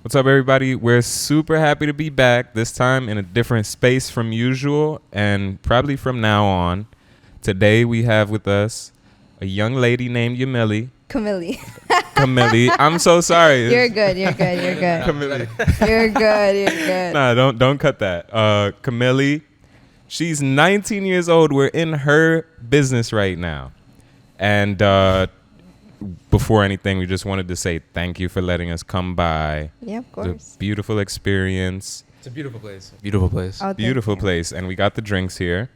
What's up, everybody? We're super happy to be back, this time in a different space from usual and probably from now on. Today we have with us a young lady named Camille. Camille. I'm so sorry. You're good. Camille. You're good. Nah, don't cut that. Camille, she's 19 years old. We're in her business right now. And before anything, we just wanted to say thank you for letting us come by. Yeah, of course. It's a beautiful experience. It's a beautiful place. Beautiful place. Oh, Beautiful place. And we got the drinks here.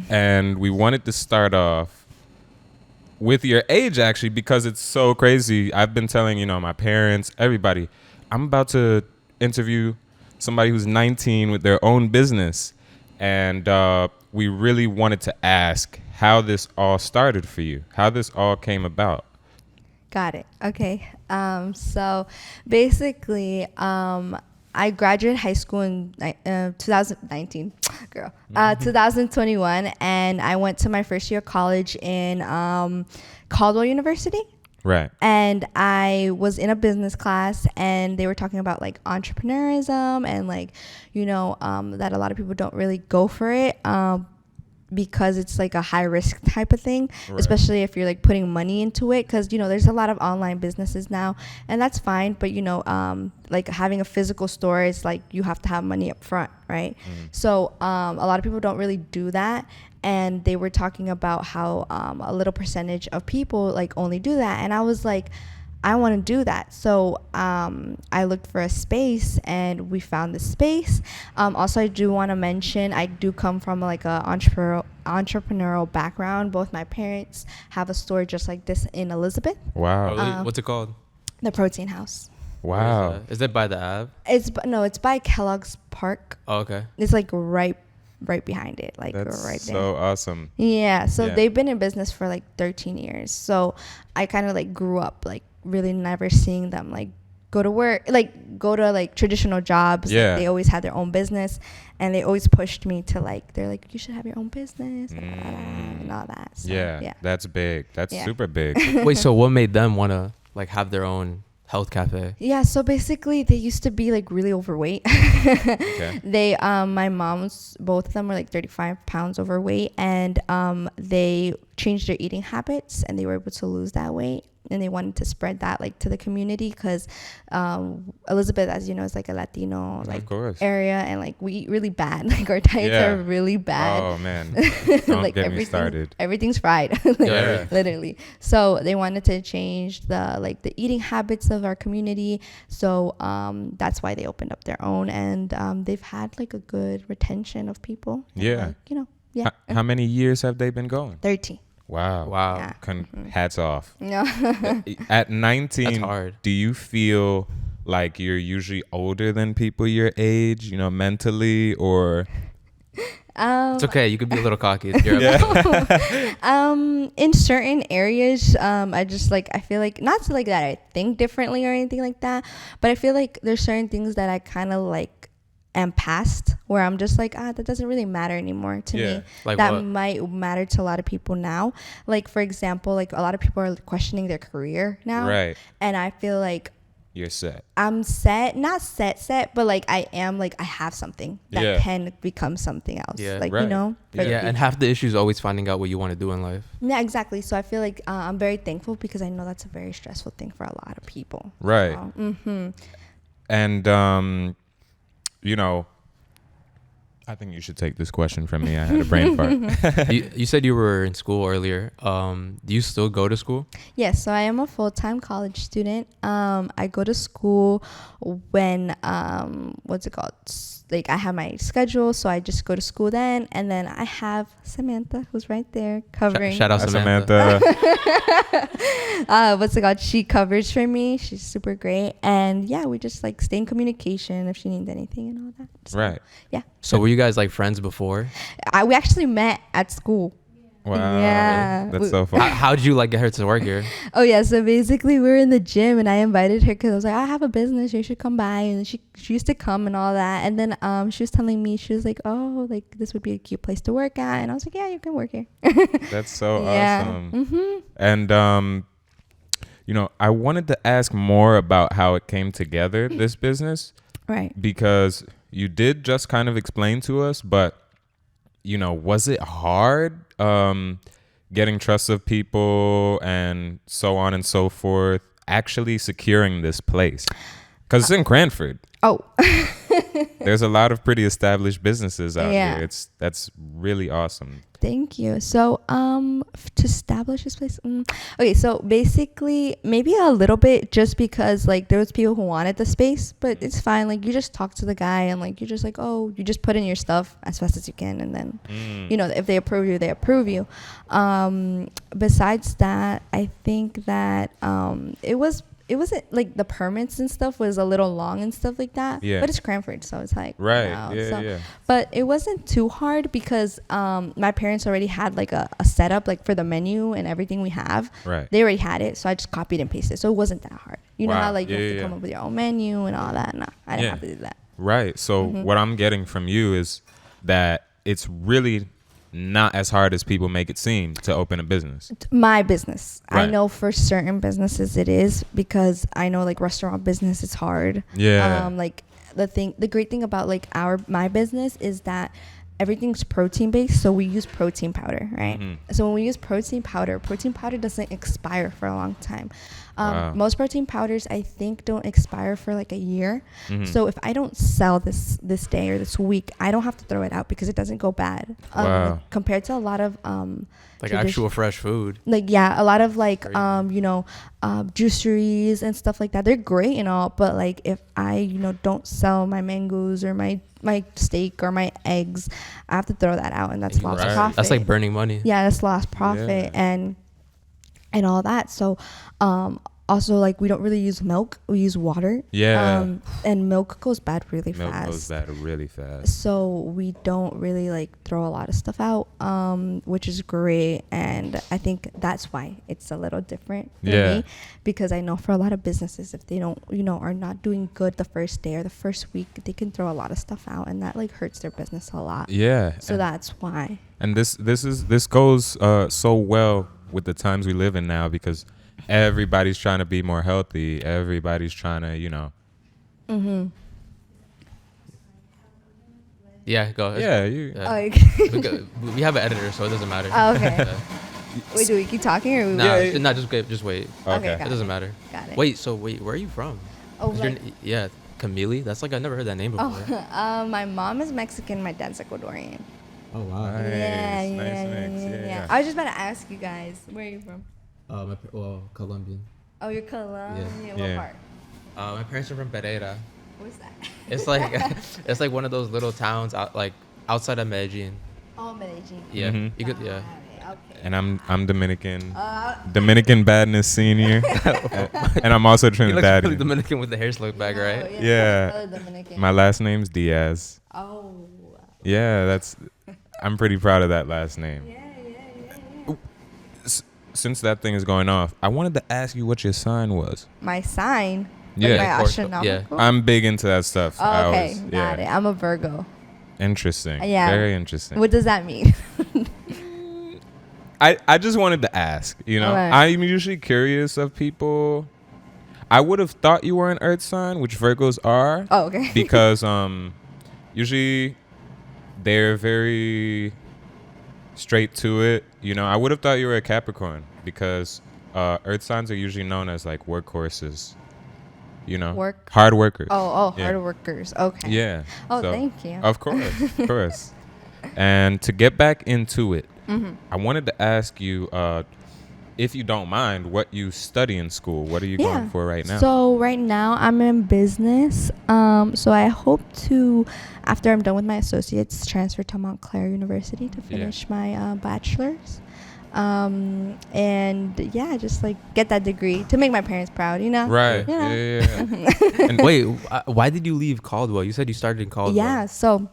And we wanted to start off with your age, actually, because it's so crazy. I've been telling, my parents, everybody, I'm about to interview somebody who's 19 with their own business. And we really wanted to ask how this all started for you, how this all came about. Got it. Okay. So basically, I graduated high school in 2019, 2021, and I went to my first year of college in Caldwell University. Right. And I was in a business class, and they were talking about like entrepreneurism and that a lot of people don't really go for it. Because it's like a high risk type of thing, right. Especially if you're like putting money into it, because there's a lot of online businesses now, and that's fine, but like having a physical store is like you have to have money up front, right? So a lot of people don't really do that, and they were talking about how a little percentage of people like only do that, and I was like, I want to do that. So I looked for a space, and we found the space. Also, I do want to mention I do come from like a entrepreneurial background. Both my parents have a store just like this in Elizabeth. Wow. What's it called? The Protein House. Wow. Is it by the Ave? It's by Kellogg's Park. Oh, okay. It's like right behind it, like That's right there. so awesome. Yeah. So they've been in business for like 13 years. So I kind of like grew up like really never seeing them like go to work, like go to like traditional jobs. Yeah. Like, they always had their own business, and they always pushed me to like, they're like, you should have your own business and all that. So, yeah. That's big. That's super big. Wait, so what made them want to like have their own health cafe? Yeah, so basically they used to be like really overweight. Okay. They my mom's, both of them were like 35 pounds overweight, and they changed their eating habits, and they were able to lose that weight, and they wanted to spread that like to the community, because Elizabeth, as you know, is like a Latino like area, and like we eat really bad. Like our diets are really bad. Oh man, don't like get me started. Everything's fried. Literally. So they wanted to change the eating habits of our community. So that's why they opened up their own, and they've had like a good retention of people. Yeah. Yeah. How many years have they been going? 13. Wow. Yeah. Hats off. No. At 19, that's hard. Do you feel like you're usually older than people your age, mentally, or? It's okay. You could be a little cocky. In certain areas, I just like, I feel like, not to like that I think differently or anything like that, but I feel like there's certain things that I kind of like am past, where I'm just like, that doesn't really matter anymore to me. Like that what? might matter to a lot of people now. Like, for example, like a lot of people are questioning their career now. Right. And I feel like you're set. I'm set, not set, but like I am, like I have something that can become something else. Yeah. Like, right. And half the issue is always finding out what you want to do in life. Yeah, exactly. So I feel like I'm very thankful, because I know that's a very stressful thing for a lot of people. Right. So, And I think you should take this question from me. I had a brain fart. You said you were in school earlier. Do you still go to school? Yes, so I am a full-time college student. I go to school when what's it called? Like I have my schedule, so I just go to school then, and then I have Samantha, who's right there covering. Shout out Samantha. What's it called? She covers for me. She's super great, and yeah, we just like stay in communication if she needs anything and all that. So, right. Yeah. So were you guys like friends before? We actually met at school. Wow. Yeah. That's so fun. How did you like get her to work here? Oh yeah, so basically we were in the gym, and I invited her because I was like, I have a business, you should come by, and she used to come and all that, and then she was telling me, she was like, oh, like this would be a cute place to work at, and I was like, yeah, you can work here. That's so awesome. Mm-hmm. And I wanted to ask more about how it came together, this business, Right. because you did just kind of explain to us, but was it hard getting trust of people and so on and so forth, actually securing this place? Because it's in Cranford. Oh. There's a lot of pretty established businesses out Yeah. here. That's really awesome. Thank you. So, to establish this place, okay. So basically, maybe a little bit, just because like there was people who wanted the space, but it's fine. Like you just talk to the guy, and like you're just like, oh, you just put in your stuff as fast as you can, and then, if they approve you, they approve you. Besides that, I think that it wasn't like the permits and stuff was a little long and stuff like that. Yeah. But it's Cranford, so it's like Right. Yeah. But it wasn't too hard because my parents already had like a setup like for the menu and everything we have. Right. They already had it, so I just copied and pasted. So it wasn't that hard. You know Wow. how like you have to Yeah. come up with your own menu and all that. No, I didn't have to do that. Right. So what I'm getting from you is that it's really not as hard as people make it seem to open a business. My business. Right. I know for certain businesses it is, because I know like restaurant business is hard. Yeah. Like the great thing about like my business is that everything's protein based, so we use protein powder, right? So when we use protein powder doesn't expire for a long time. Wow. Most protein powders I think don't expire for like a year. So if I don't sell this day or this week, I don't have to throw it out because it doesn't go bad. Wow. Compared to a lot of Like actual fresh food. like a lot of like Crazy. juiceries and stuff like that, they're great and all, but like if I don't sell my mangoes or my steak or my eggs, I have to throw that out, and that's lost Right. profit. That's like burning money. Yeah, that's lost profit. Yeah. and all that. So also like we don't really use milk, we use water. Yeah. And milk goes bad really Milk fast. goes bad really fast. So we don't really like throw a lot of stuff out, which is great. And I think that's why it's a little different for me, because I know for a lot of businesses, if they don't, are not doing good the first day or the first week, they can throw a lot of stuff out, and that like hurts their business a lot. Yeah. So that's why. And this goes so well with the times we live in now, because everybody's trying to be more healthy. Everybody's trying to, Yeah, go ahead. Yeah, you. Yeah. Like, We have an editor, so it doesn't matter. Oh, okay. Yeah. wait, do we keep talking or we Nah, Yeah. nah, just wait. Okay, It doesn't matter. Got it. Wait, where are you from? Oh, Is your like, yeah, Camille? That's like I never heard that name before. my mom is Mexican, my dad's Ecuadorian. Oh wow. Nice, Yeah, nice yeah, mix. yeah, Yeah, yeah. I was just about to ask you guys, where are you from? Colombian. Oh, you're Colombian. Yeah. What Yeah. part? My parents are from Pereira. What's that? It's like it's like one of those little towns outside of Medellin. Oh, Medellin. Yeah, Mhm. you could yeah. Okay. And I'm Dominican. Dominican Badness Senior. And I'm also You look really Trinidadian. Dominican with the hair slicked back, right? Yeah. Dominican. My last name's Diaz. Oh. Yeah, I'm pretty proud of that last name. Yeah. Since that thing is going off, I wanted to ask you what your sign was. My sign. Yeah. Like my Of course, astronomical. I'm big into that stuff. Oh, okay, got it. I'm a Virgo. Interesting. Yeah. Very interesting. What does that mean? I just wanted to ask, Alright. I'm usually curious of people. I would have thought you were an earth sign, which Virgos are. Oh, okay. Because usually they're very straight to it. I would have thought you were a Capricorn, because earth signs are usually known as like workhorses. Work. Hard workers. Oh, Yeah. hard workers. Okay. Yeah. Oh, So, thank you. Of course, of course. And to get back into it, Mm-hmm. I wanted to ask you, if you don't mind, what you study in school. What are you going for right now? So right now I'm in business. So I hope to, after I'm done with my associates, transfer to Montclair University to finish my bachelor's. And yeah, just like get that degree to make my parents proud, Right. You know? Yeah. And wait, why did you leave Caldwell? You said you started in Caldwell. Yeah, so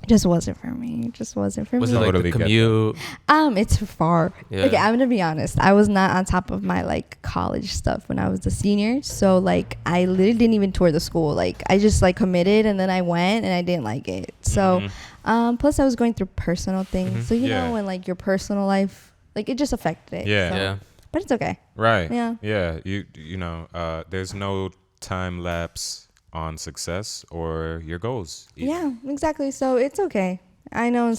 it just wasn't for me. It just wasn't for Was me. it like Totally the get that. It's commute? far. Yeah. Okay, I'm gonna be honest. I was not on top of my like college stuff when I was a senior. So like I literally didn't even tour the school. Like I just like committed and then I went and I didn't like it. So plus I was going through personal things. So you Yeah. know when like your personal life, like it just affected it. Yeah. So, Yeah. but it's okay. Right. Yeah. Yeah. You know, there's no time lapse on success or your goals. Either. Yeah, exactly. So it's okay. I know,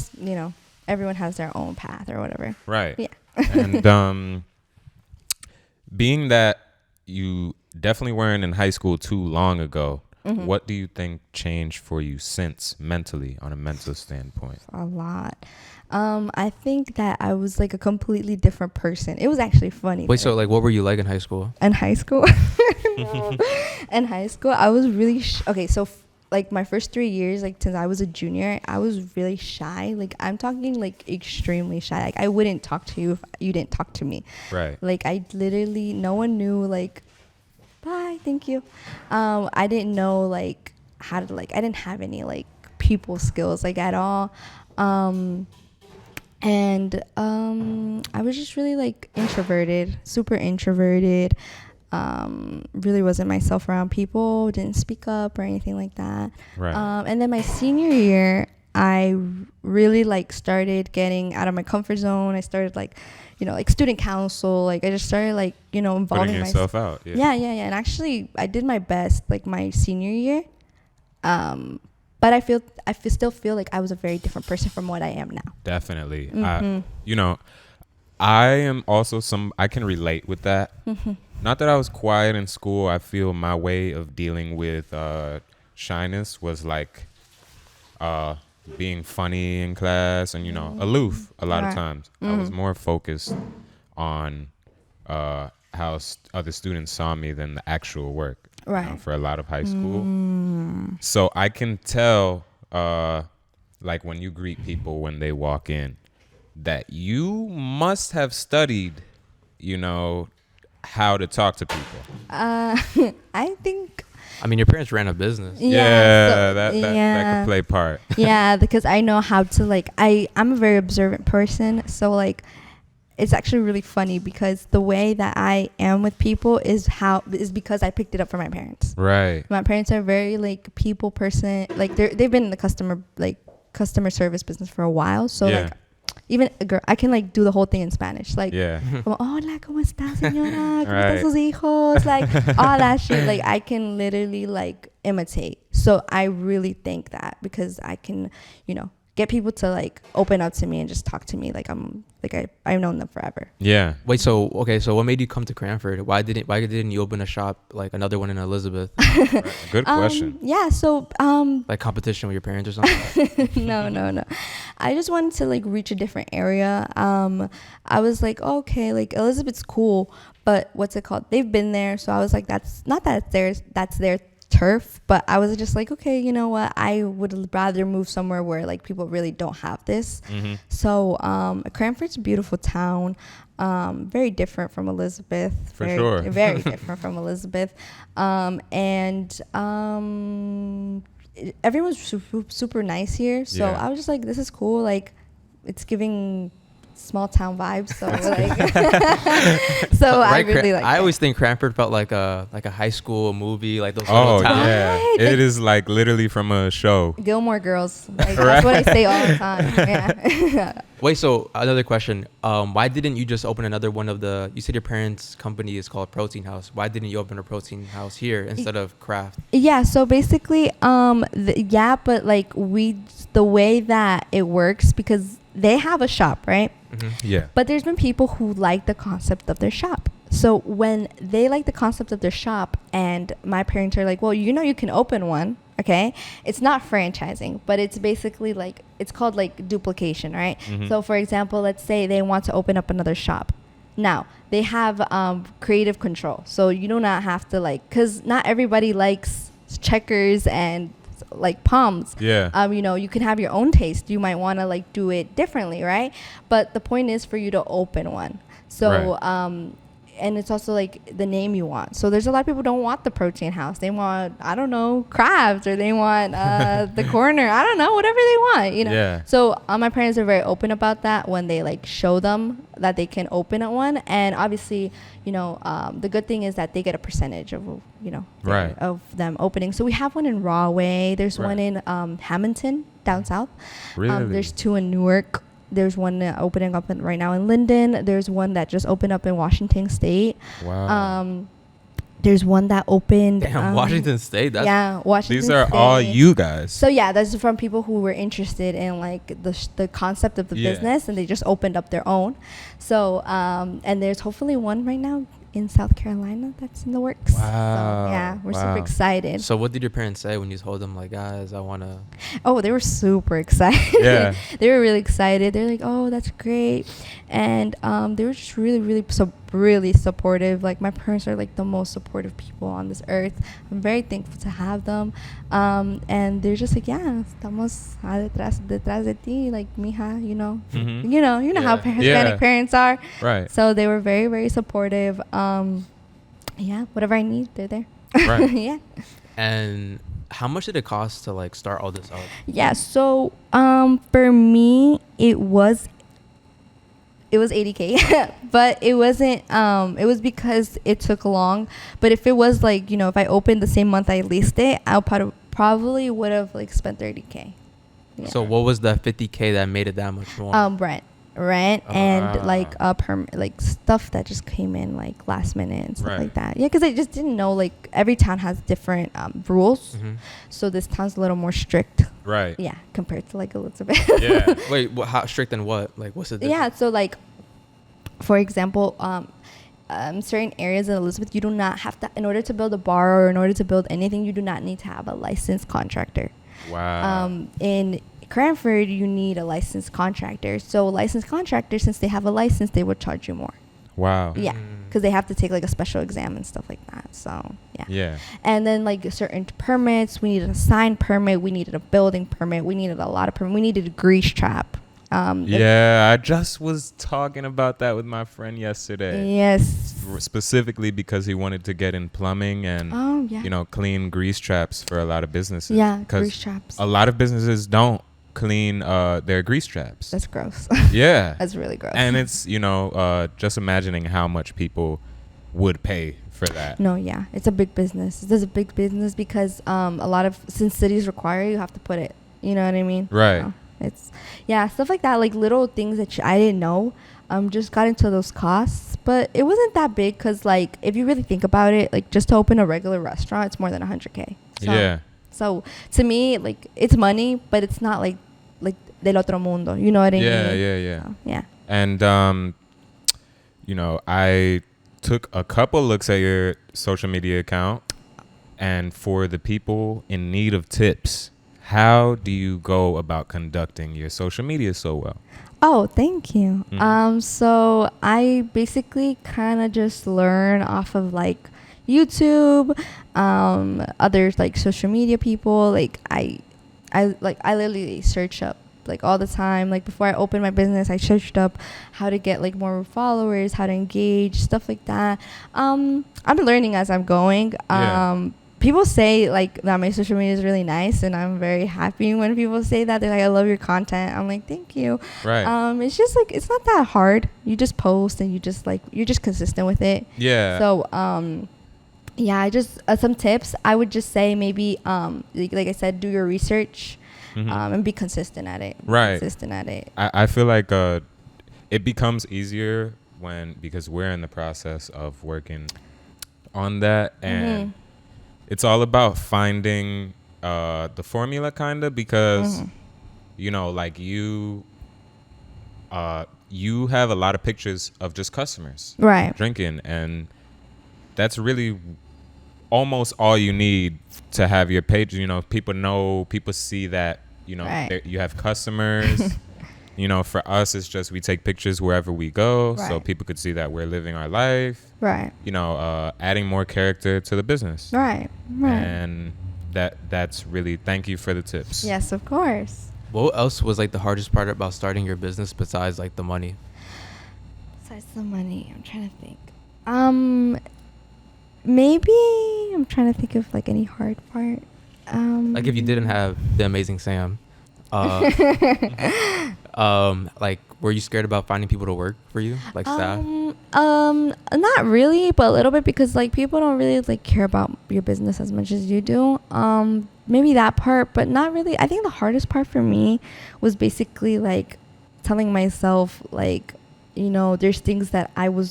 everyone has their own path or whatever. Right. Yeah. And being that you definitely weren't in high school too long ago, what do you think changed for you since mentally, on a mental standpoint? A lot. I think that I was like a completely different person. It was actually funny. Wait, so like, what were you like in high school? In high school, no. In high school, I was really okay. So like my first 3 years, like since I was a junior, I was really shy. Like I'm talking like extremely shy. Like I wouldn't talk to you if you didn't talk to me. Right. Like I literally, no one knew like, bye, thank you. I didn't know like how to like. I didn't have any like people skills like at all. And I was just really like introverted, super introverted. Really wasn't myself around people, didn't speak up or anything like that. Right. And then my senior year, I really like started getting out of my comfort zone. I started like, like student council. Like I just started like, involving Putting yourself out. Yeah. And actually I did my best like my senior year. But I still feel like I was a very different person from what I am now. Definitely. I am also I can relate with that. Not that I was quiet in school. I feel my way of dealing with shyness was like being funny in class and, aloof a lot of times. I was more focused on how other students saw me than the actual work. Right. For a lot of high school. So I can tell, like when you greet people when they walk in, that you must have studied, how to talk to people. I think. I mean, your parents ran a business. Yeah, that could play part. Yeah, because I know how to like. I'm a very observant person, so like. It's actually really funny because the way that I am with people is because I picked it up from my parents. Right. My parents are very like people person. Like they've been in the customer service business for a while. So like even a girl, I can like do the whole thing in Spanish. Like, hola, ¿cómo está, señora? ¿Cómo están sus hijos? Like all that shit. Like I can literally like imitate. So I really think that because I can, get people to like open up to me and just talk to me like I've known them forever. Yeah. Wait, so what made you come to Cranford? Why didn't you open a shop like another one in Elizabeth? Good question. Yeah, so like competition with your parents or something? No. I just wanted to like reach a different area. I was like, okay, like Elizabeth's cool, but what's it called? They've been there, so I was like, that's their turf, but I was just like, okay, you know what, I would rather move somewhere where like people really don't have this. So Cranford's a beautiful town, very different from Elizabeth, very different from Elizabeth, and everyone's super nice here, so I was just like, this is cool, like it's giving small town vibes, so like so I really like I always think Cranford felt like a high school movie, like those little towns. Right. It is like literally from a show. Gilmore Girls, like that's what I say all the time. Yeah. Wait, so another question, why didn't you just open another one of you said your parents' company is called Protein House, why didn't you open a protein house here instead of Kraft? Yeah, so basically but like the way that it works, because they have a shop, right? Yeah. But there's been people who like the concept of their shop. So when they like the concept of their shop and my parents are like, well, you can open one, okay? It's not franchising, but it's basically like, it's called like duplication, right? So for example, let's say they want to open up another shop. Now, they have creative control. So you do not have to like, because not everybody likes checkers and like palms. You can have your own taste. You might want to like do it differently, right? But the point is for you to open one. So and it's also like the name you want. So there's a lot of people who don't want the protein house. They want, I don't know, crabs, or they want the corner. I don't know, whatever they want, Yeah. So my parents are very open about that when they like show them that they can open at one. And obviously, the good thing is that they get a percentage of, of them opening. So we have one in Rahway. There's one in Hamilton, down south. Really? There's two in Newark. There's one opening up right now in Linden. There's one that just opened up in Washington State. Wow. There's one that opened. Damn, Washington State. That's Washington. These are State. all you guys. So yeah, that's from people who were interested in like the concept of the business, and they just opened up their own. So and there's hopefully one right now in South Carolina that's in the works. Wow. So, yeah, we're super excited. So what did your parents say when you told them, like, guys, I want to? Oh, they were super excited. Yeah. They were really excited. They're like, oh, that's great. And they were just really, really supportive. Like, my parents are like the most supportive people on this earth. I'm very thankful to have them. And they're just like, yeah, estamos detrás de ti, like, mija, you know. Mhm. You know how Hispanic parents are. Right. So they were very, very supportive. Yeah, whatever I need, they're there. Right. Yeah. And how much did it cost to like start all this up? Yeah, so for me it was 80K. But it wasn't it was because it took long. But if it was like, you know, if I opened the same month I leased it, I probably would have like spent 30K. Yeah. So what was the 50K that made it that much more? Rent and like like stuff that just came in like last minute and stuff like that. Yeah, because I just didn't know, like, every town has different rules. Mm-hmm. So this town's a little more strict. Right. Yeah, compared to like Elizabeth. Yeah. Wait, how strict and what? Like, what's the difference? Yeah, so like, for example, certain areas in Elizabeth, you do not have to, in order to build a bar or in order to build anything, you do not need to have a licensed contractor. Wow. In Cranford, you need a licensed contractor. So a licensed contractor, since they have a license, they would charge you more. Wow. Yeah, because they have to take like a special exam and stuff like that. So yeah. Yeah. And then like certain permits, we needed a sign permit, we needed a building permit, we needed a lot of permit, we needed a grease trap. Yeah, I just was talking about that with my friend yesterday. Yes. Specifically because he wanted to get in plumbing and you know, clean grease traps for a lot of businesses. Yeah, grease traps. A lot of businesses don't clean their grease traps. That's gross. Yeah. That's really gross. And it's, you know, just imagining how much people would pay for that. No, yeah, it's a big business. It's a big business because a lot of, since cities require, you have to put it. You know what I mean? Right. So it's, yeah, stuff like that, like little things that I didn't know. Just got into those costs, but it wasn't that big because, like, if you really think about it, like, just to open a regular restaurant, it's more than 100K. So, yeah. So to me, like, it's money, but it's not like del otro mundo. You know what I mean? Yeah. So, yeah. And you know, I took a couple looks at your social media account, and for the people in need of tips, how do you go about conducting your social media so well? Oh, thank you. Mhm. So I basically kind of just learn off of like YouTube, others like social media people. Like I literally search up like all the time. Like before I opened my business, I searched up how to get like more followers, how to engage, stuff like that. I'm learning as I'm going. People say like that my social media is really nice, and I'm very happy when people say that. They're like, I love your content. I'm like, thank you. Right. It's just like, it's not that hard. You just post and you just like, you're just consistent with it. Yeah. So yeah, I just some tips I would just say, maybe like I said, do your research. And be consistent at it. Right. Consistent at it. I feel like it becomes easier because we're in the process of working on that, and it's all about finding the formula, kind of, because you know, like you have a lot of pictures of just customers drinking, and that's really almost all you need to have your page. You know, people see that, you know, you have customers. You know, for us, it's just we take pictures wherever we go, so people could see that we're living our life. Right. You know, adding more character to the business. Right. And that's really, thank you for the tips. Yes, of course. What else was like the hardest part about starting your business besides like the money? Besides the money, I'm trying to think. Maybe I'm trying to think of like any hard part. Like if you didn't have the amazing Sam, like, were you scared about finding people to work for you, like staff? Not really, but a little bit, because like people don't really like care about your business as much as you do. Maybe that part, but not really. I think the hardest part for me was basically like telling myself like, you know, there's things that I'm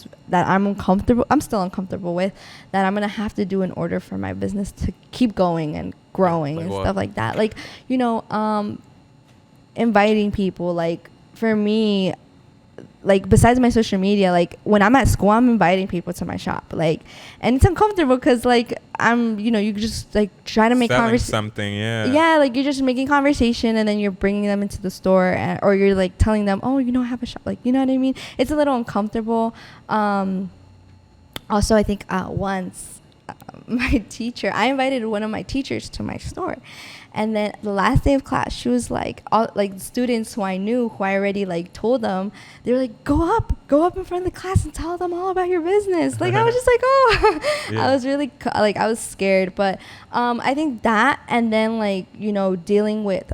still uncomfortable with, that I'm gonna have to do in order for my business to keep going and growing and stuff like that. Like, you know, inviting people, like for me, like besides my social media, like when I'm at school, I'm inviting people to my shop, like, and it's uncomfortable because like I'm, you know, you just like try to make something, like you're just making conversation and then you're bringing them into the store, or you're like telling them, oh, you know, I have a shop, like, you know what I mean? It's a little uncomfortable. Also, I think once I invited one of my teachers to my store. And then the last day of class, she was like, all like students who I knew, who I already like told them, they were like, go up in front of the class and tell them all about your business. Like I was just like, oh, I was really like, I was scared. But I think that, and then like, you know, dealing with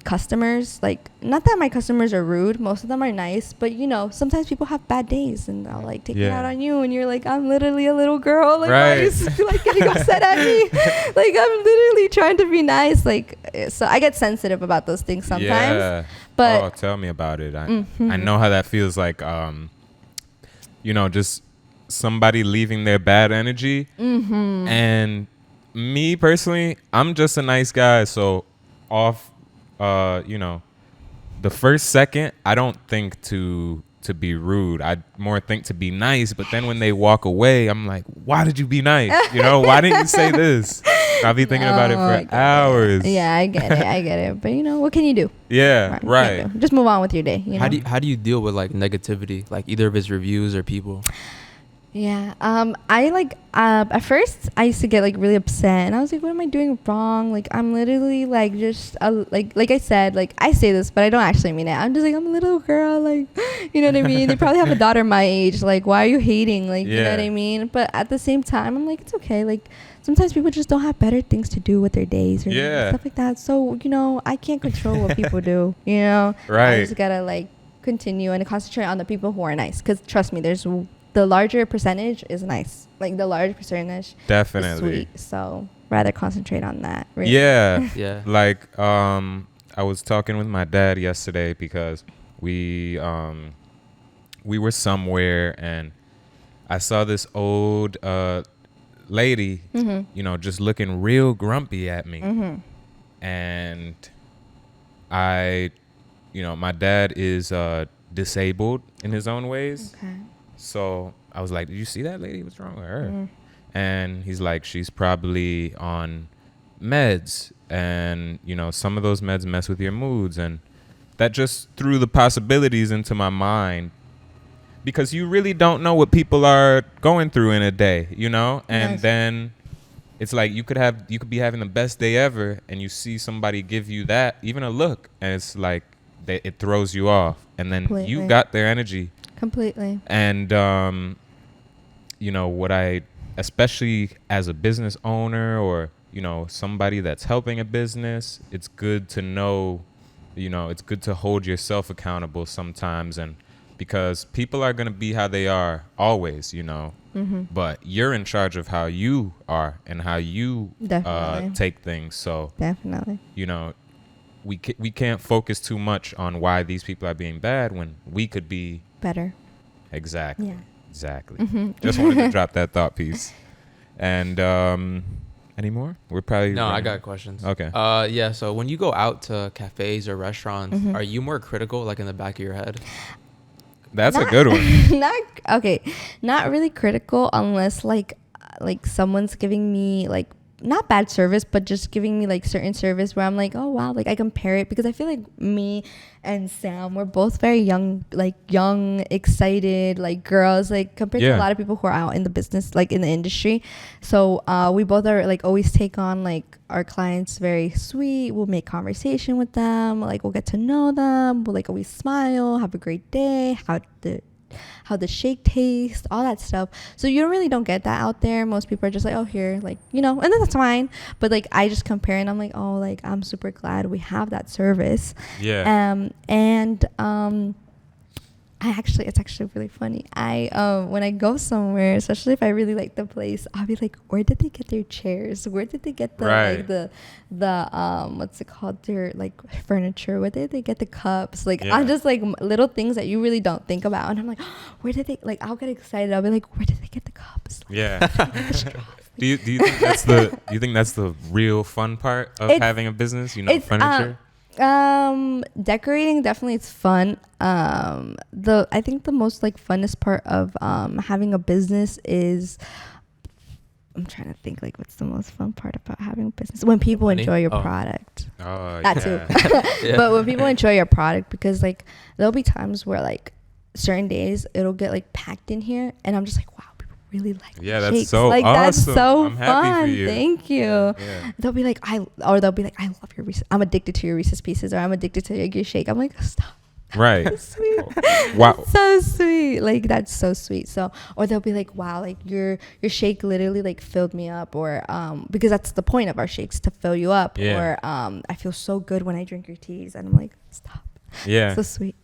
customers, like not that my customers are rude, most of them are nice, but you know, sometimes people have bad days and they'll like take it out on you, and you're like, I'm literally a little girl, like why are you like getting upset at me? Like I'm literally trying to be nice, like, so I get sensitive about those things sometimes. But tell me about it. I know how that feels, like you know, just somebody leaving their bad energy. And me personally, I'm just a nice guy, so you know, the first second, I don't think to be rude. I more think to be nice. But then when they walk away, I'm like, why did you be nice? You know, why didn't you say this? I'll be thinking about it for hours. Yeah, I get it. But you know, what can you do? Yeah, right. Just move on with your day. You know? How do you deal with like negativity, like either of his reviews or people? Yeah. I like at first I used to get like really upset, and I was like, what am I doing wrong? Like I'm literally like just like I said, like I say this, but I don't actually mean it. I'm just like, I'm a little girl, like, you know what I mean? They probably have a daughter my age. Like, why are you hating? Like, you know what I mean? But at the same time, I'm like, it's okay. Like sometimes people just don't have better things to do with their days or stuff like that. So, you know, I can't control what people do, you know? Right. I just gotta like continue and concentrate on the people who are nice. Because trust me, the larger percentage is nice. Like the larger percentage definitely is sweet. So rather concentrate on that. Really. Yeah. Yeah. Like I was talking with my dad yesterday because we were somewhere and I saw this old lady, you know, just looking real grumpy at me. And you know, my dad is disabled in his own ways. Okay. So I was like, did you see that lady? What's wrong with her? And he's like, she's probably on meds. And, you know, some of those meds mess with your moods. And that just threw the possibilities into my mind. Because you really don't know what people are going through in a day, you know? And then it's like you could be having the best day ever. And you see somebody give you that, even a look. And it's like it throws you off. And then you got their energy. Completely. And, you know, especially as a business owner or, you know, somebody that's helping a business, it's good to know, you know, it's good to hold yourself accountable sometimes. And because people are going to be how they are always, you know, but you're in charge of how you are and how you take things. So definitely, you know, we can't focus too much on why these people are being bad when we could be better. Exactly. Yeah. Exactly. Just wanted to drop that thought piece. And any more? We're probably I got questions. Okay. Yeah. So when you go out to cafes or restaurants, are you more critical, like in the back of your head? That's a good one. Not really critical unless like someone's giving me like not bad service, but just giving me like certain service where I'm like, oh wow, like I compare it, because I feel like me and Sam, we're both very young, excited, like girls, like compared to a lot of people who are out in the business, like in the industry. So we both are like always take on like our clients very sweet. We'll make conversation with them, like we'll get to know them. We'll like always smile, have a great day, how the shake tastes, all that stuff. So you really don't get that out there. Most people are just like, oh, here, like, you know, and then that's fine. But like I just compare and I'm like, oh, like I'm super glad we have that service. Yeah. It's actually really funny. When I go somewhere, especially if I really like the place, I'll be like, where did they get their chairs? Where did they get the like the what's it called, their like furniture? Where did they get the cups? Like I'm just like little things that you really don't think about, and I'm like, where did they, like, I'll get excited. I'll be like, where did they get the cups? Like, Yeah. Do you think that's the real fun part of having a business? You know, furniture. Decorating, definitely, it's fun. I think the most like funnest part of having a business is, I'm trying to think, like, what's the most fun part about having a business? When people enjoy your product. Oh, that too. But when people enjoy your product, because like there'll be times where like certain days it'll get like packed in here, and I'm just like, wow, people really like that's shakes. so like awesome. That's so I'm happy fun. for you. Thank you. Yeah. They'll be like, I love your Reese's. I'm addicted to your Reese's Pieces, or I'm addicted to your shake. I'm like, stop. Right. That's sweet. Wow. So sweet. Like, that's so sweet. So, or they'll be like, wow, like your shake literally like filled me up, or because that's the point of our shakes, to fill you up. Or I feel so good when I drink your teas, and I'm like, stop. Yeah. So sweet.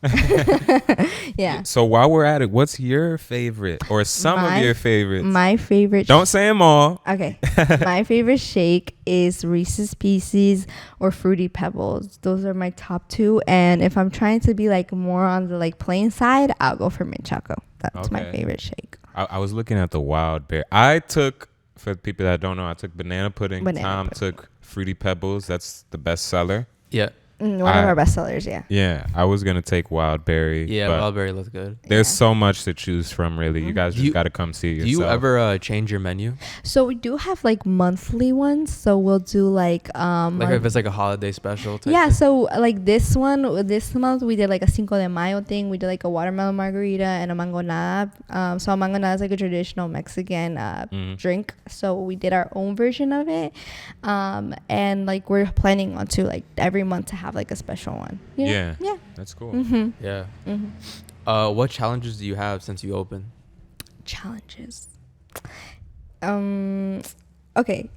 Yeah. So while we're at it, what's your favorite, or some of your favorites? My favorite. Don't say them all. Okay. My favorite shake is Reese's Pieces or Fruity Pebbles. Those are my top two. And if I'm trying to be like more on the like plain side, I'll go for mint choco. That's my favorite shake. I was looking at the wild berry. I took, for the people that don't know, I took banana pudding. Tom took Fruity Pebbles. That's the best seller. Yeah. One of our best sellers, yeah. Yeah, I was gonna take wild berry. Yeah, wild berry looks good. There's so much to choose from, really. You guys just gotta come see it yourself. Do you ever change your menu? So we do have like monthly ones. So we'll do like like if it's like a holiday special type yeah, thing? so like this month we did like a Cinco de Mayo thing. We did like a watermelon margarita and a mangonada. So a mangonada is like a traditional Mexican drink. So we did our own version of it. And like we're planning on to like every month to have like a special one. You know? Yeah. That's cool. Mm-hmm. Yeah. What challenges do you have since you opened? Challenges. Okay.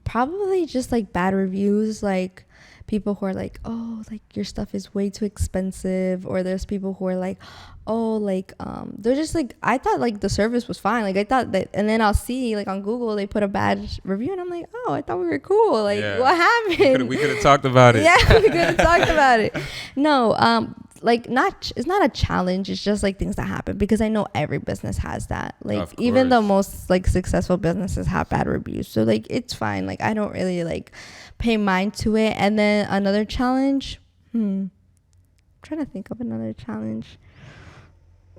Probably just like bad reviews, like people who are like, oh, like your stuff is way too expensive, or there's people who are like, oh, like they're just like, I thought like the service was fine, like I thought that, and then I'll see like on Google they put a bad review, and I'm like, oh, I thought we were cool, like what happened? We could have talked about it. Yeah, we could have talked about it. No, like it's not a challenge, it's just like things that happen, because I know every business has that, like even the most like successful businesses have bad reviews, so like it's fine, like I don't really like pay mind to it. And then another challenge, I'm trying to think of another challenge.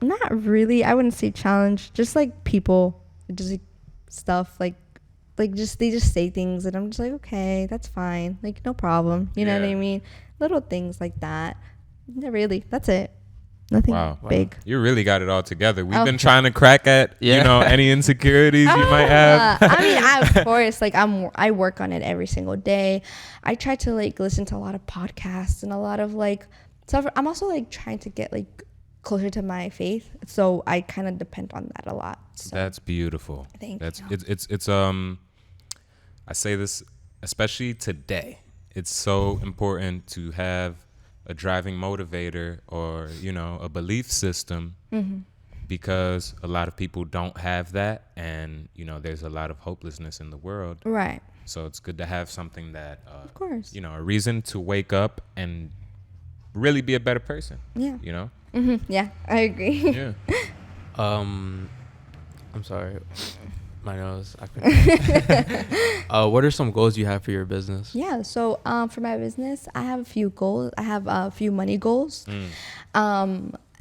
Not really, I wouldn't say challenge, just like people, just like stuff, like just they just say things and I'm just like, okay, that's fine, like no problem, you know what I mean, little things like that. Not really, that's it. Nothing big. You really got it all together. We've been trying to crack at any insecurities you might have. I mean, of course, like I work on it every single day. I try to like listen to a lot of podcasts and a lot of like stuff. I'm also like trying to get like closer to my faith, so I kind of depend on that a lot. So. That's beautiful. Thank you. It's I say this especially today. It's so important to have a driving motivator, or a belief system, because a lot of people don't have that, and there's a lot of hopelessness in the world, right? So it's good to have something that of course, a reason to wake up and really be a better person. Yeah, I agree. I'm sorry, my nose. What are some goals you have for your business? Yeah, so for my business, I have a few goals. I have a few money goals,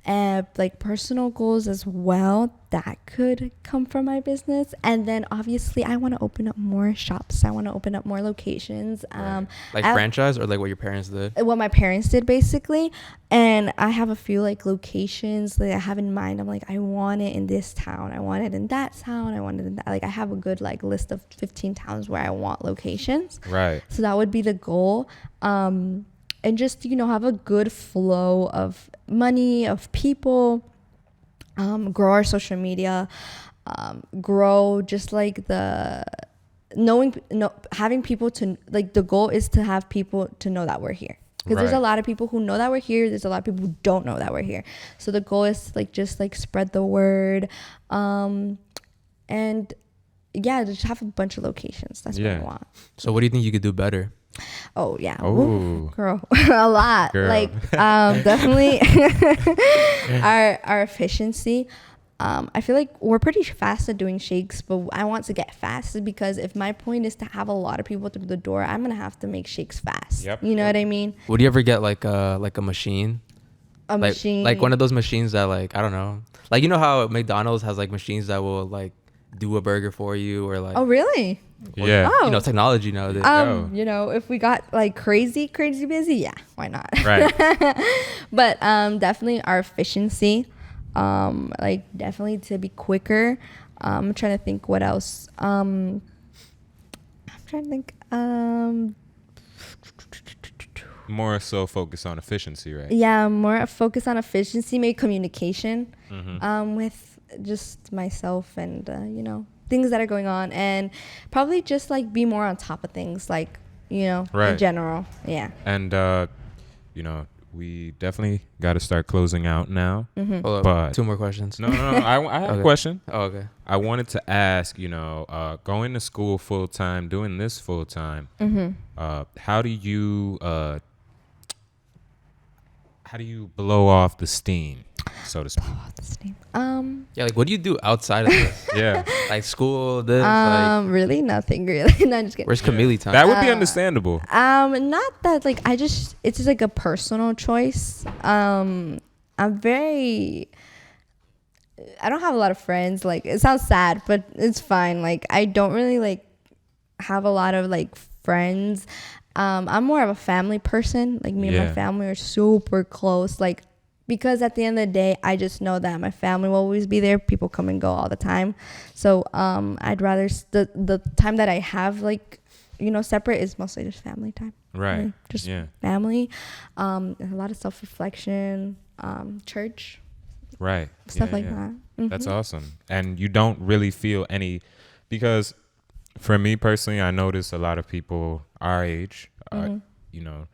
and like personal goals as well that could come from my business. And then obviously I want to open up more shops. I want to open up more locations. Like franchise, or like what your parents did? What my parents did, basically. And I have a few like locations that I have in mind. I'm like, I want it in this town, I want it in that town, I want it in that. Like I have a good like list of 15 towns where I want locations. Right. So that would be the goal. And just have a good flow of money, of people, grow our social media, grow just like having people to like, the goal is to have people to know that we're here. because there's a Right. lot of people who know that we're here. There's a lot of people who don't know that we're here. So the goal is like just like spread the word, and yeah, just have a bunch of locations. That's what I Yeah. want. So what do you think you could do better? Oh yeah. Oh. Ooh, girl, a lot. Girl. Like definitely our efficiency. I feel like we're pretty fast at doing shakes, but I want to get fast because if my point is to have a lot of people through the door, I'm gonna have to make shakes fast. Yep. You know what I mean? Would you ever get like a machine? A machine. Like one of those machines that like, I don't know. Like, you know how McDonald's has like machines that will like do a burger for you or like, Oh really? Yeah. Oh. you know, technology nowadays. Yo. You know, if we got like crazy busy, yeah, why not? Right. But definitely our efficiency, like definitely to be quicker. I'm trying to think what else. I'm trying to think. More so focus on efficiency, right? Yeah, more focus on efficiency, maybe communication, Mm-hmm. with just myself and you know, things that are going on, and probably just like be more on top of things, like, you know, Right. in general. Yeah. And you know, we definitely got to start closing out now. Mm-hmm. Hold up, But 2 more questions. no. I have a Okay. question. Oh, okay. I wanted to ask, you know, going to school full time, doing this full time. How do you blow off the steam, so to speak? What's his name? Yeah, like what do you do outside of this? Yeah, Like school, this, like Really nothing, really. No, I'm just kidding. where's Camille time? that would be understandable. Not that, like, it's just like a personal choice. I don't have a lot of friends. Like, it sounds sad, but it's fine. Like, I don't really like have a lot of like friends. I'm more of a family person. Like, me and Yeah. my family are super close. Like, because at the end of the day, I just know that my family will always be there. People come and go all the time. So I'd rather the time that I have, like, you know, separate is mostly just family time. Right. Really, just Yeah. family. A lot of self-reflection, church, Right. stuff Yeah, like yeah. that. Mm-hmm. That's awesome. And you don't really feel any, because for me personally, I notice a lot of people our age, you know,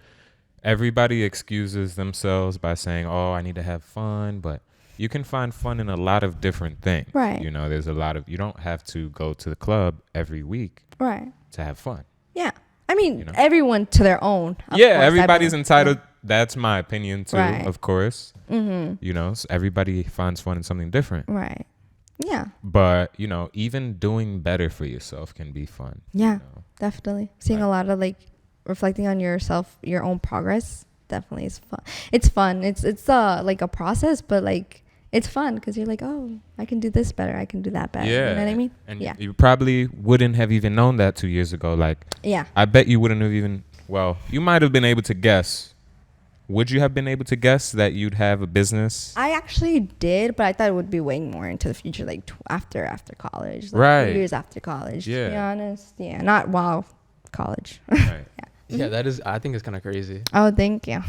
everybody excuses themselves by saying, oh, I need to have fun. But you can find fun in a lot of different things. Right. You know, there's a lot of, you don't have to go to the club every week Right. to have fun. Yeah. I mean, You know? everyone to their own. Of Yeah, course, everybody's everyone. entitled. That's my opinion too, Right. of course. Mm-hmm. You know, so everybody finds fun in something different. Right. Yeah. But, you know, even doing better for yourself can be fun. Yeah. You know? Definitely. Seeing Right. a lot of like reflecting on yourself, your own progress, definitely is fun. It's fun. It's like a process, but like it's fun because you're like, oh, I can do this better. I can do that better. Yeah. You know what I mean? And Yeah. you probably wouldn't have even known that 2 years ago. Like, Yeah. I bet you wouldn't have even, well, you might have been able to guess. Would you have been able to guess that you'd have a business? I actually did, but I thought it would be way more into the future, like after college, like Right. 2 years after college. Yeah. To be honest, yeah, not while college. Right. Yeah, that is. I think it's kind of crazy. Oh, thank you.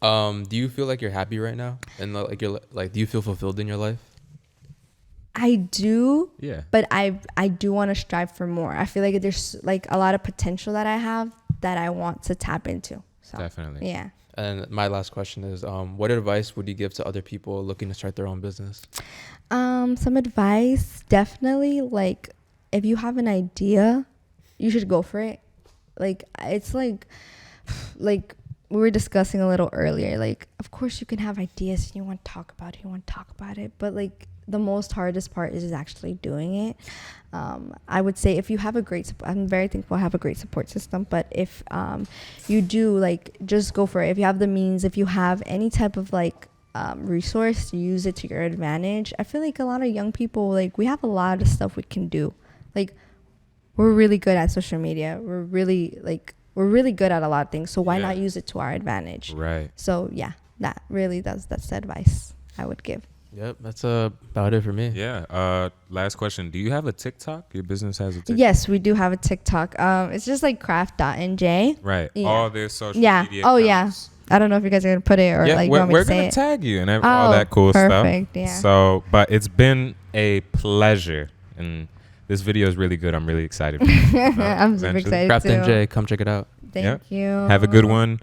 Do you feel like you're happy right now, and like you're like, do you feel fulfilled in your life? I do, Yeah. but I do want to strive for more. I feel like there's like a lot of potential that I have that I want to tap into. So Definitely. yeah. And my last question is, what advice would you give to other people looking to start their own business? Some advice, definitely, like, if you have an idea, you should go for it. Like, it's like we were discussing a little earlier, like, of course you can have ideas and you want to talk about it, but like the most hardest part is actually doing it. I would say if you have a great I'm very thankful I have a great support system, but if you do, like, just go for it. If you have the means, if you have any type of like resource, use it to your advantage. I feel like a lot of young people, like, we have a lot of stuff we can do. Like, we're really good at social media. We're really good at a lot of things. So why Yeah. not use it to our advantage? Right. So yeah, that's the advice I would give. Yep, that's about it for me. Yeah. Last question. Do you have a TikTok? Your business has a TikTok? Yes, we do have a TikTok. It's just like craft.nj. Right. Yeah. All their social Yeah. media Oh, accounts. I don't know if you guys are gonna put it or Yeah, like you we're, want me we're to say gonna it. tag you and all that cool perfect, stuff. yeah. So, but it's been a pleasure, and this video is really good. I'm really excited. For you, I'm super eventually. excited Craft too. NJ, come check it out. Thank you. Have a good one.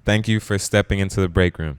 Thank you for stepping into the break room.